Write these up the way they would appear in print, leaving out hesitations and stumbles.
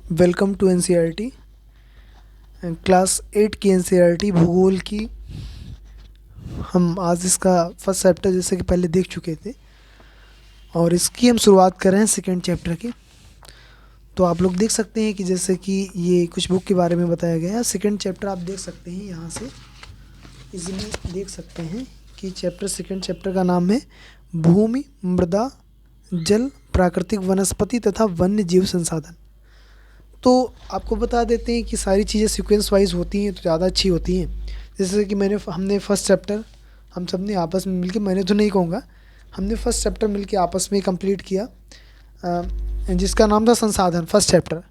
Welcome to NCERT class 8 की NCERT भूगोल की। हम आज इसका फर्स्ट चैप्टर जैसे कि पहले देख चुके थे और इसकी हम शुरुआत कर रहे हैं सेकेंड चैप्टर की। तो आप लोग देख सकते हैं कि जैसे कि ये कुछ बुक के बारे में बताया गया है। सेकेंड चैप्टर आप देख सकते हैं, यहाँ से इजीली देख सकते हैं कि सेकेंड चैप्टर का नाम है भूमि, मृदा, जल, प्राकृतिक वनस्पति तथा वन्य जीव संसाधन। तो आपको बता देते हैं कि सारी चीज़ें सीक्वेंस वाइज होती हैं तो ज़्यादा अच्छी होती हैं। जैसे कि हमने फर्स्ट चैप्टर हम सब ने आपस में मिलके, मैंने तो नहीं कहूँगा, हमने फर्स्ट चैप्टर मिलके आपस में कंप्लीट किया, जिसका नाम था संसाधन, फर्स्ट चैप्टर।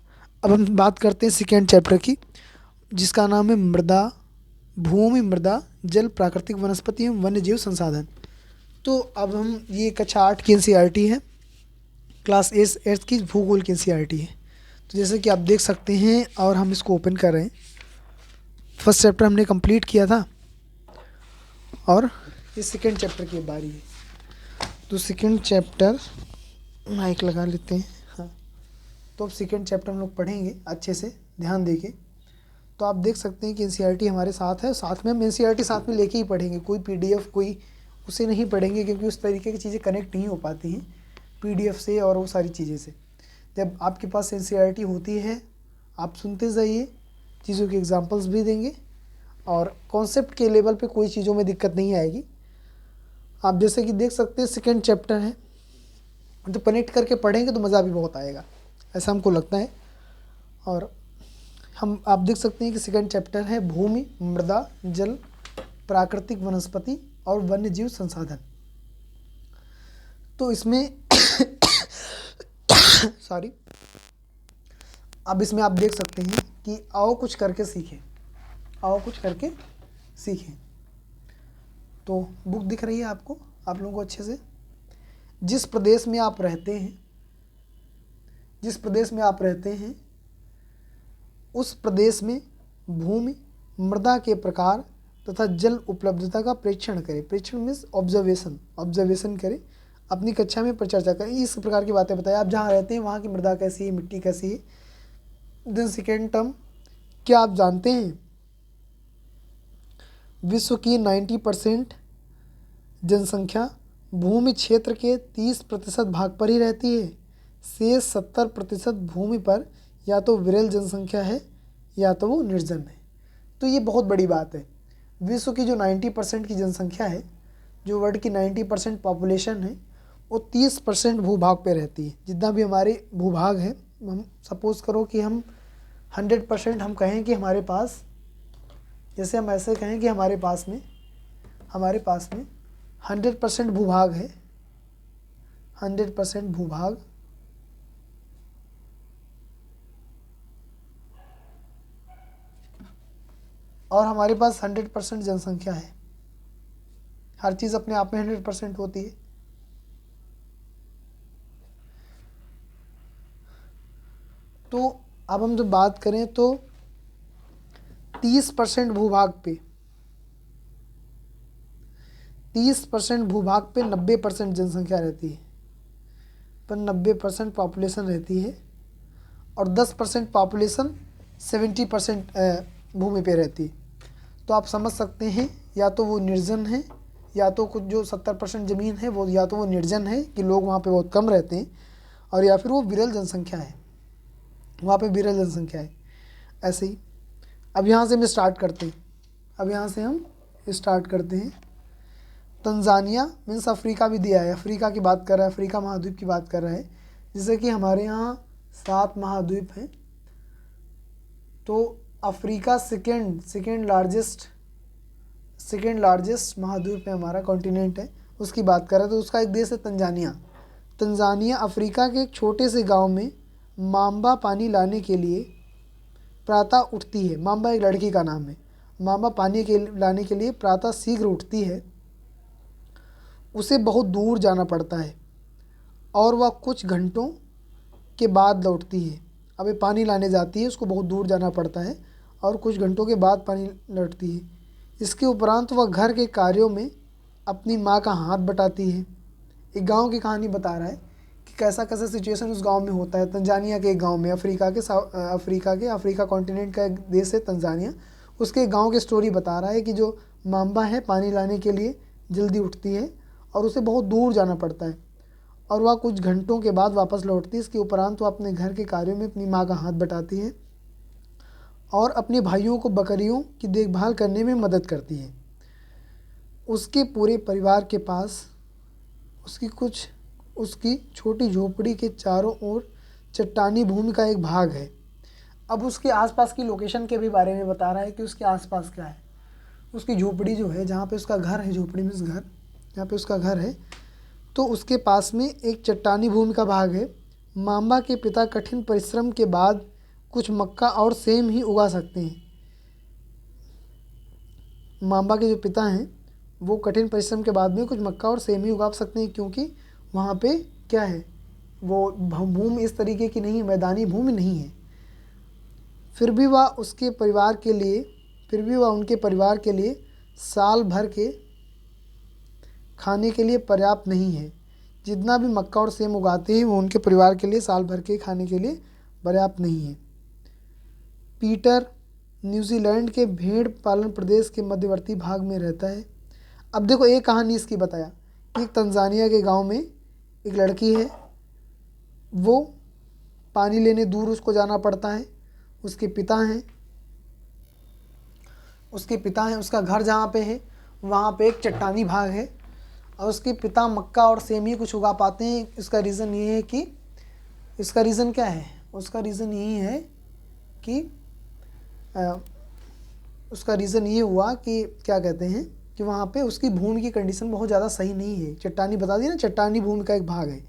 अब हम बात करते हैं सेकेंड चैप्टर की, जिसका नाम है मृदा, भूमि, मृदा, जल, प्राकृतिक वनस्पति एवं वन्य जीव संसाधन। तो अब हम ये कक्षा 8 की एनसीईआरटी है, क्लास 8 की भूगोल की एनसीईआरटी है। तो जैसे कि आप देख सकते हैं और हम इसको ओपन कर रहे हैं। फर्स्ट चैप्टर हमने कंप्लीट किया था और ये सेकेंड चैप्टर की बारी है। तो सेकेंड चैप्टर, माइक लगा लेते हैं, हाँ। तो अब सेकेंड चैप्टर हम लोग पढ़ेंगे अच्छे से ध्यान देके। तो आप देख सकते हैं कि एनसीईआरटी हमारे साथ है, साथ में हम एनसीईआरटी साथ में लेके ही पढ़ेंगे। कोई पीडीएफ कोई उसे नहीं पढ़ेंगे, क्योंकि उस तरीके की चीज़ें कनेक्ट नहीं हो पाती हैं पीडीएफ से और वो सारी चीज़ें से। जब आपके पास एनसीईआरटी होती है, आप सुनते जाइए, चीज़ों के एग्जांपल्स भी देंगे और कॉन्सेप्ट के लेवल पे कोई चीज़ों में दिक्कत नहीं आएगी। आप जैसे कि देख सकते हैं सेकेंड चैप्टर है, तो कनेक्ट करके पढ़ेंगे तो मज़ा भी बहुत आएगा, ऐसा हमको लगता है। और आप देख सकते हैं कि सेकेंड चैप्टर है भूमि, मृदा, जल, प्राकृतिक वनस्पति और वन्य जीव संसाधन। तो इसमें सॉरी, अब इसमें आप देख सकते हैं कि आओ कुछ करके सीखें, आओ कुछ करके सीखें। तो बुक दिख रही है आपको, आप लोगों को अच्छे से। जिस प्रदेश में आप रहते हैं, जिस प्रदेश में आप रहते हैं उस प्रदेश में भूमि, मृदा के प्रकार तथा जल उपलब्धता का प्रेक्षण करें। प्रेक्षण मीन्स ऑब्जर्वेशन, ऑब्जर्वेशन करें, अपनी कक्षा में परिचर्चा करें, इस प्रकार की बातें बताएं। आप जहाँ रहते हैं वहाँ की मृदा कैसी है, मिट्टी कैसी है। देन सेकेंड टर्म, क्या आप जानते हैं विश्व की 90% जनसंख्या भूमि क्षेत्र के 30% भाग पर ही रहती है। शेष 70% भूमि पर या तो विरल जनसंख्या है या तो वो निर्जन है। तो ये बहुत बड़ी बात है। विश्व की जो 90% की जनसंख्या है, जो वर्ल्ड की 90% पॉपुलेशन है, वो 30% भूभाग पे रहती है। जितना भी हमारे भूभाग है, हम सपोज़ करो कि हम 100% हम कहें कि हमारे पास, जैसे हम ऐसे कहें कि हमारे पास में 100% भूभाग है, 100% भूभाग, और हमारे पास 100% जनसंख्या है। हर चीज़ अपने आप में 100% होती है। तो अब हम जब बात करें तो 30% भूभाग पे 90% जनसंख्या रहती है, पर 90% पॉपुलेशन रहती है, और 10% पॉपुलेशन 70% भूमि पे रहती है। तो आप समझ सकते हैं, या तो वो निर्जन है, या तो कुछ जो 70% ज़मीन है वो, या तो वो निर्जन है कि लोग वहाँ पे बहुत कम रहते हैं, और या फिर वो विरल जनसंख्या है, वहाँ पे विरल जनसंख्या है। ऐसे ही अब यहाँ से हम स्टार्ट करते हैं। तंजानिया मीन्स अफ्रीका भी दिया है, अफ्रीका की बात कर रहा है, अफ्रीका महाद्वीप की बात कर रहा है। जैसे कि हमारे यहाँ 7 महाद्वीप हैं, तो अफ्रीका सेकेंड लार्जेस्ट महाद्वीप है, हमारा कॉन्टिनेंट है, उसकी बात कर रहा है। तो उसका एक देश है तंजानिया। तंजानिया अफ्रीका के एक छोटे से गांव में माम्बा पानी लाने के लिए प्रातः उठती है। माम्बा एक लड़की का नाम है। माम्बा पानी लाने के लिए प्रातः शीघ्र उठती है। उसे बहुत दूर जाना पड़ता है और वह कुछ घंटों के बाद लौटती है। अब ये पानी लाने जाती है, उसको बहुत दूर जाना पड़ता है और कुछ घंटों के बाद पानी लौटती है। इसके उपरांत वह घर के कार्यों में अपनी माँ का हाथ बटाती है। एक गांव की कहानी बता रहा है कि कैसा कैसा सिचुएशन उस गांव में होता है। तंजानिया के एक गांव में, अफ्रीका कॉन्टिनेंट का एक देश है तंजानिया, उसके गांव की स्टोरी बता रहा है कि जो माम्बा है पानी लाने के लिए जल्दी उठती है और उसे बहुत दूर जाना पड़ता है और वह कुछ घंटों के बाद वापस लौटती है। इसके उपरांत वह अपने घर के कार्यों में अपनी माँ का हाथ बटाती है और अपने भाइयों को बकरियों की देखभाल करने में मदद करती है। उसके पूरे परिवार के पास उसकी छोटी झोपड़ी के चारों ओर चट्टानी भूमि का एक भाग है। अब उसके आसपास की लोकेशन के भी बारे में बता रहा है कि उसके आसपास क्या है। उसकी झोपड़ी जो है, जहाँ पे उसका घर है, झोपड़ी में घर जहाँ पे उसका घर है, तो उसके पास में एक चट्टानी भूमि का भाग है। माम्बा के पिता कठिन परिश्रम के बाद कुछ मक्का और सेम ही उगा सकते हैं। माम्बा के जो पिता हैं वो कठिन परिश्रम के बाद में कुछ मक्का और सेम ही उगा सकते हैं, क्योंकि वहाँ पे क्या है, वो भूमि इस तरीके की नहीं, मैदानी भूमि नहीं है। फिर भी वह उनके परिवार के लिए साल भर के खाने के लिए पर्याप्त नहीं है। जितना भी मक्का और सेम उगाते हैं वो उनके परिवार के लिए साल भर के खाने के लिए पर्याप्त नहीं है। पीटर न्यूजीलैंड के भेड़ पालन प्रदेश के मध्यवर्ती भाग में रहता है। अब देखो, एक कहानी इसकी बताया कि एक तंजानिया के गांव में एक लड़की है, वो पानी लेने दूर उसको जाना पड़ता है। उसके पिता हैं, उसका घर जहाँ पे है वहाँ पे एक चट्टानी भाग है और उसके पिता मक्का और सेम ही कुछ उगा पाते हैं। इसका रीज़न ये है कि इसका रीज़न क्या है, उसका रीज़न यही है कि उसका रीज़न ये हुआ कि क्या कहते हैं कि वहाँ पे उसकी भूमि की कंडीशन बहुत ज़्यादा सही नहीं है। चट्टानी बता दी ना, चट्टानी भूमि का एक भाग है।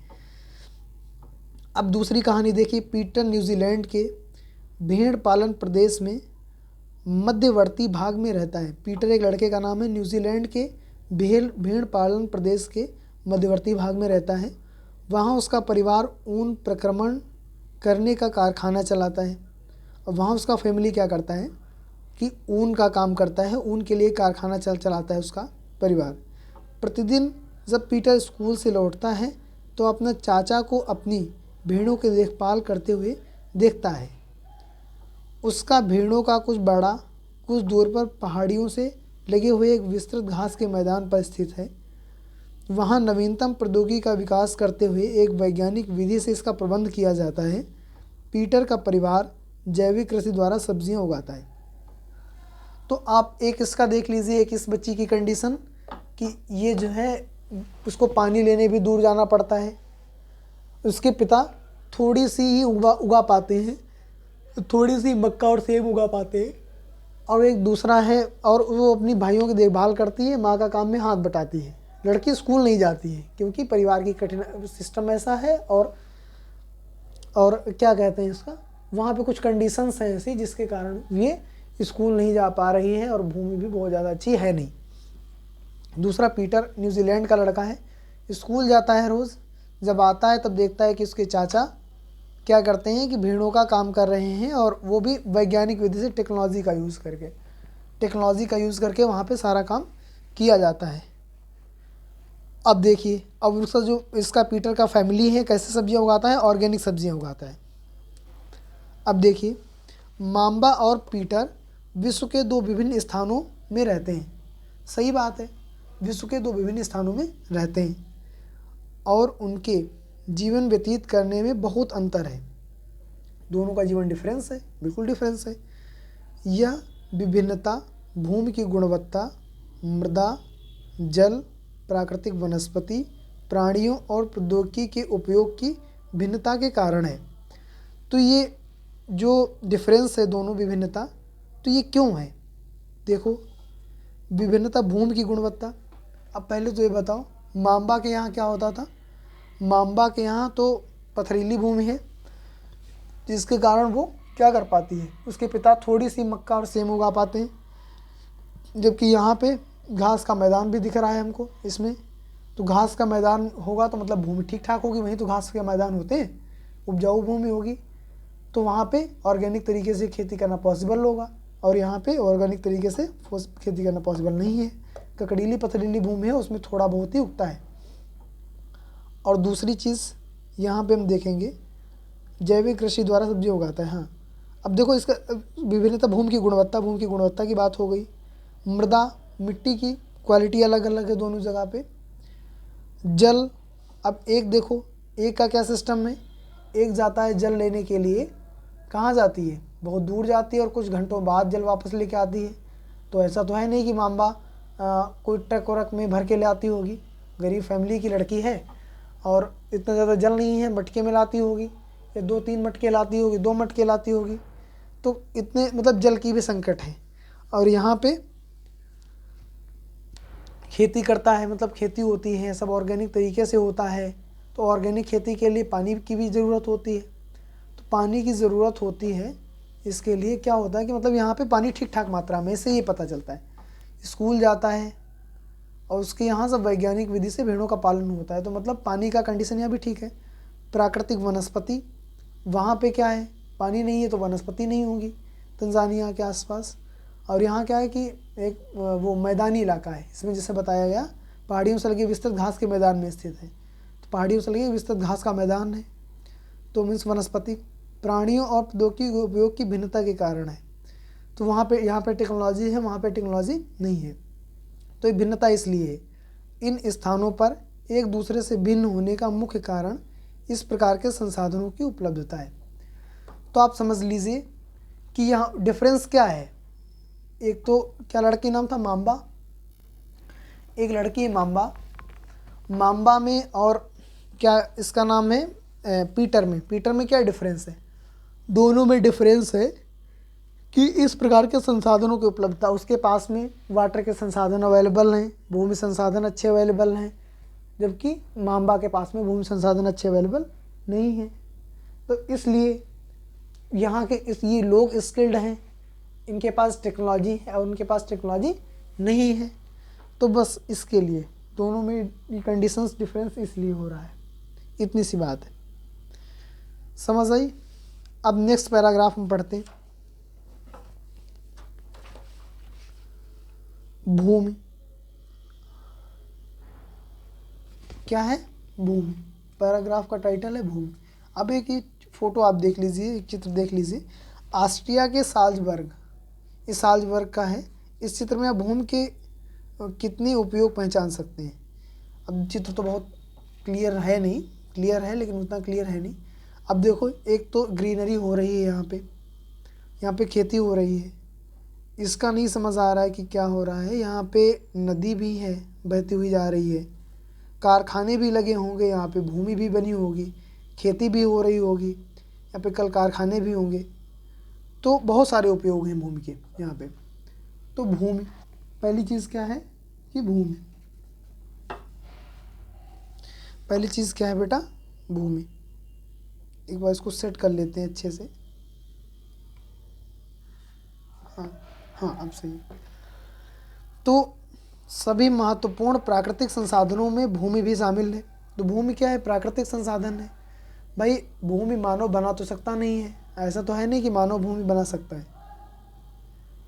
अब दूसरी कहानी देखिए। पीटर न्यूजीलैंड के भेड़ पालन प्रदेश में मध्यवर्ती भाग में रहता है। पीटर एक लड़के का नाम है, न्यूजीलैंड के भेड़ पालन प्रदेश के मध्यवर्ती भाग में रहता है। वहाँ उसका परिवार ऊन प्रक्रमण करने का कारखाना चलाता है और वहाँ उसका फैमिली क्या करता है कि ऊन का काम करता है, ऊन के लिए कारखाना चलाता है उसका परिवार। प्रतिदिन जब पीटर स्कूल से लौटता है तो अपना चाचा को अपनी भेड़ों की देखभाल करते हुए देखता है। उसका भेड़ों का कुछ दूर पर पहाड़ियों से लगे हुए एक विस्तृत घास के मैदान पर स्थित है। वहाँ नवीनतम प्रौद्योगिकी का विकास करते हुए एक वैज्ञानिक विधि से इसका प्रबंध किया जाता है। पीटर का परिवार जैविक कृषि द्वारा सब्जियां उगाता है। तो आप एक इसका देख लीजिए, एक इस बच्ची की कंडीशन कि ये जो है उसको पानी लेने भी दूर जाना पड़ता है। उसके पिता थोड़ी सी ही उगा पाते हैं, थोड़ी सी मक्का और सेब उगा पाते हैं। और एक दूसरा है, और वो अपनी भाइयों की देखभाल करती है, माँ का काम में हाथ बटाती है। लड़की स्कूल नहीं जाती है क्योंकि परिवार की कठिन सिस्टम ऐसा है और क्या कहते हैं इसका, वहाँ पे कुछ कंडीशंस हैं ऐसी जिसके कारण ये स्कूल नहीं जा पा रही है और भूमि भी बहुत ज़्यादा अच्छी है नहीं। दूसरा, पीटर न्यूजीलैंड का लड़का है, स्कूल जाता है रोज़। जब आता है तब देखता है कि उसके चाचा क्या करते हैं कि भेड़ों का काम कर रहे हैं और वो भी वैज्ञानिक विधि से टेक्नोलॉजी का यूज़ करके वहाँ पे सारा काम किया जाता है। अब देखिए, अब उसका जो इसका पीटर का फैमिली है कैसे सब्जियां उगाता है, ऑर्गेनिक सब्जियां उगाता है। अब देखिए, माम्बा और पीटर विश्व के दो विभिन्न स्थानों में रहते हैं। सही बात है, विश्व के दो विभिन्न स्थानों में रहते हैं और उनके जीवन व्यतीत करने में बहुत अंतर है। दोनों का जीवन डिफरेंस है, बिल्कुल डिफरेंस है। यह विभिन्नता भूमि की गुणवत्ता, मृदा, जल, प्राकृतिक वनस्पति, प्राणियों और प्रौद्योगिकी के उपयोग की भिन्नता के कारण है। तो ये जो डिफरेंस है, दोनों विभिन्नता, तो ये क्यों है? देखो, विभिन्नता भूमि की गुणवत्ता। अब पहले तो ये बताओ, माम्बा के यहाँ क्या होता था? माम्बा के यहाँ तो पथरीली भूमि है जिसके कारण वो क्या कर पाती है, उसके पिता थोड़ी सी मक्का और सेम उगा पाते हैं, जबकि यहाँ पे घास का मैदान भी दिख रहा है हमको इसमें। तो घास का मैदान होगा तो मतलब भूमि ठीक ठाक होगी, वहीं तो घास के मैदान होते हैं, उपजाऊ भूमि होगी, तो वहाँ पे ऑर्गेनिक तरीके से खेती करना पॉसिबल होगा और यहाँ पे ऑर्गेनिक तरीके से खेती करना पॉसिबल नहीं है। ककड़ीली पथरीली भूमि है, उसमें थोड़ा बहुत ही उगता है। और दूसरी चीज़ यहाँ पे हम देखेंगे जैविक कृषि द्वारा सब्जी उगाता है। हाँ, अब देखो इसका विभिन्नता, भूमि की गुणवत्ता की बात हो गई। मृदा, मिट्टी की क्वालिटी अलग अलग है दोनों जगह पे। जल, अब एक देखो, एक का क्या सिस्टम है, एक जाता है जल लेने के लिए, कहाँ जाती है, बहुत दूर जाती है और कुछ घंटों बाद जल वापस लेके आती है। तो ऐसा तो है नहीं कि मांबा कोई ट्रक वरक में भर के ले आती होगी। गरीब फैमिली की लड़की है और इतना ज़्यादा जल नहीं है, मटके में लाती होगी, या 2-3 मटके लाती होगी, 2 मटके लाती होगी। तो इतने मतलब जल की भी संकट है। और यहाँ पे खेती करता है, मतलब खेती होती है, सब ऑर्गेनिक तरीके से होता है। तो ऑर्गेनिक खेती के लिए पानी की भी ज़रूरत होती है। तो पानी की ज़रूरत होती है, इसके लिए क्या होता है कि मतलब यहाँ पे पानी ठीक ठाक मात्रा में, इससे ये पता चलता है। स्कूल जाता है और उसके यहाँ सब वैज्ञानिक विधि से भेड़ों का पालन होता है। तो मतलब पानी का कंडीशन यहाँ भी ठीक है। प्राकृतिक वनस्पति, वहाँ पे क्या है, पानी नहीं है तो वनस्पति नहीं होगी तंजानिया के आसपास। और यहाँ क्या है कि एक वो मैदानी इलाका है, इसमें जैसे बताया गया पहाड़ियों से लगे विस्तृत घास के मैदान में स्थित है। तो पहाड़ियों से लगे विस्तृत घास का मैदान है, तो मीन्स वनस्पति। प्राणियों और प्रौद्योगिकी उपयोग की भिन्नता के कारण है। तो वहाँ पे, यहाँ पे टेक्नोलॉजी है, वहाँ पे टेक्नोलॉजी नहीं है। तो ये भिन्नता इसलिए है। इन स्थानों पर एक दूसरे से भिन्न होने का मुख्य कारण इस प्रकार के संसाधनों की उपलब्धता है। तो आप समझ लीजिए कि यहाँ डिफरेंस क्या है। एक तो क्या लड़की नाम था, मांबा, एक लड़की है मांबा। मांबा में और क्या इसका नाम है पीटर में। पीटर में क्या डिफरेंस है, दोनों में डिफरेंस है कि इस प्रकार के संसाधनों की उपलब्धता, उसके पास में वाटर के संसाधन अवेलेबल हैं, भूमि संसाधन अच्छे अवेलेबल हैं, जबकि मांबा के पास में भूमि संसाधन अच्छे अवेलेबल नहीं हैं। तो इसलिए यहाँ के ये लोग स्किल्ड हैं, इनके पास टेक्नोलॉजी है और उनके पास टेक्नोलॉजी नहीं है। तो बस इसके लिए दोनों में कंडीशंस डिफरेंस इसलिए हो रहा है। इतनी सी बात है, समझ आई। अब नेक्स्ट पैराग्राफ में पढ़ते हैं। भूमि क्या है, भूमि, पैराग्राफ का टाइटल है भूमि। अब एक ही फोटो आप देख लीजिए, एक चित्र देख लीजिए, ऑस्ट्रिया के साल्जबर्ग, इस साल्जबर्ग का है। इस चित्र में आप भूमि के कितने उपयोग पहचान सकते हैं। अब चित्र तो बहुत क्लियर है नहीं, क्लियर है लेकिन उतना क्लियर है नहीं। अब देखो, एक तो ग्रीनरी हो रही है, यहाँ पे खेती हो रही है, इसका नहीं समझ आ रहा है कि क्या हो रहा है। यहाँ पे नदी भी है, बहती हुई जा रही है, कारखाने भी लगे होंगे, यहाँ पे भूमि भी बनी होगी, खेती भी हो रही होगी, यहाँ पे कल कारखाने भी होंगे। तो बहुत सारे उपयोग हैं भूमि के यहाँ पे। तो भूमि, पहली चीज़ क्या है कि भूमि, पहली चीज़ क्या है बेटा, भूमि। एक बार इसको सेट कर लेते हैं अच्छे से। हाँ अब सही। तो सभी महत्वपूर्ण प्राकृतिक संसाधनों में भूमि भी शामिल है। तो भूमि क्या है, प्राकृतिक संसाधन है। भाई भूमि मानव बना तो सकता नहीं है, ऐसा तो है नहीं कि मानव भूमि बना सकता है।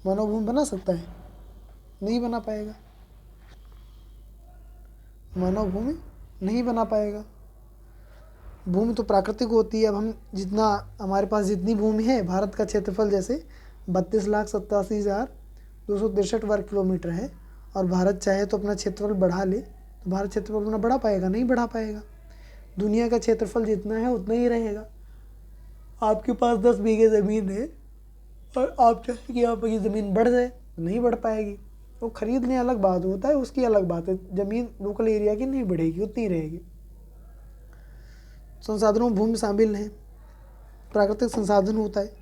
मानव भूमि बना सकता है, नहीं बना पाएगा, मानव भूमि नहीं बना पाएगा। भूमि तो प्राकृतिक होती है। अब हम जितना, हमारे पास जितनी भूमि है, भारत का क्षेत्रफल जैसे 32,87,263 वर्ग किलोमीटर है, और भारत चाहे तो अपना क्षेत्रफल बढ़ा ले, तो भारत क्षेत्रफल अपना बढ़ा पाएगा, नहीं बढ़ा पाएगा। दुनिया का क्षेत्रफल जितना है उतना ही रहेगा। आपके पास 10 बीघे ज़मीन है और आप चाहें कि आपकी ज़मीन बढ़ जाए, तो नहीं बढ़ पाएगी। वो खरीदने अलग बात होता है, उसकी अलग बात है। ज़मीन लोकल एरिया की नहीं बढ़ेगी, उतनी रहेगी। संसाधनों में भूमि शामिल है, प्राकृतिक संसाधन होता है।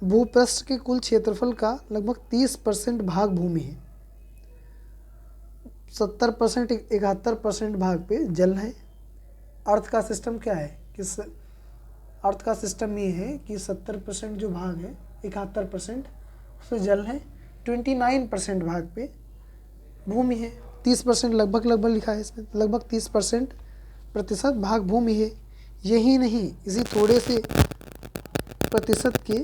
भूपृष्ठ के कुल क्षेत्रफल का लगभग 30% भाग भूमि है, 70% 71% भाग पे जल है। अर्थ का सिस्टम क्या है, किस अर्थ का सिस्टम ये है कि 70% जो भाग है, 71% उसमें जल है, 29% भाग पे भूमि है। 30% लगभग लिखा है इसमें, लगभग 30% भाग भूमि है। यही नहीं, इसी थोड़े से प्रतिशत के